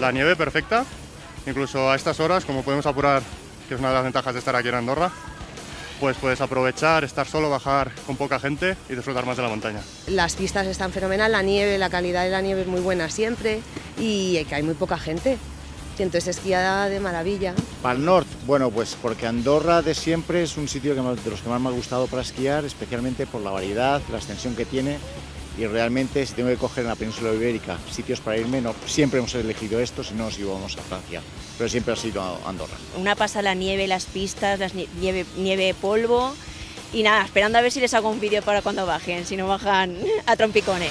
La nieve perfecta, incluso a estas horas, como podemos apurar, que es una de las ventajas de estar aquí en Andorra, pues puedes aprovechar, estar solo, bajar con poca gente y disfrutar más de la montaña. Las pistas están fenomenal, la nieve, la calidad de la nieve es muy buena siempre y que hay muy poca gente. Y entonces esquía de maravilla. Vallnord, bueno, pues porque Andorra de siempre es un sitio de los que más me ha gustado para esquiar, especialmente por la variedad, la extensión que tiene. Y realmente, si tengo que coger en la península ibérica sitios para irme, no, siempre hemos elegido esto, si no nos íbamos a Francia, pero siempre ha sido Andorra. Una pasada la nieve, las pistas, nieve, polvo y nada, esperando a ver si les hago un vídeo para cuando bajen, si no bajan a trompicones.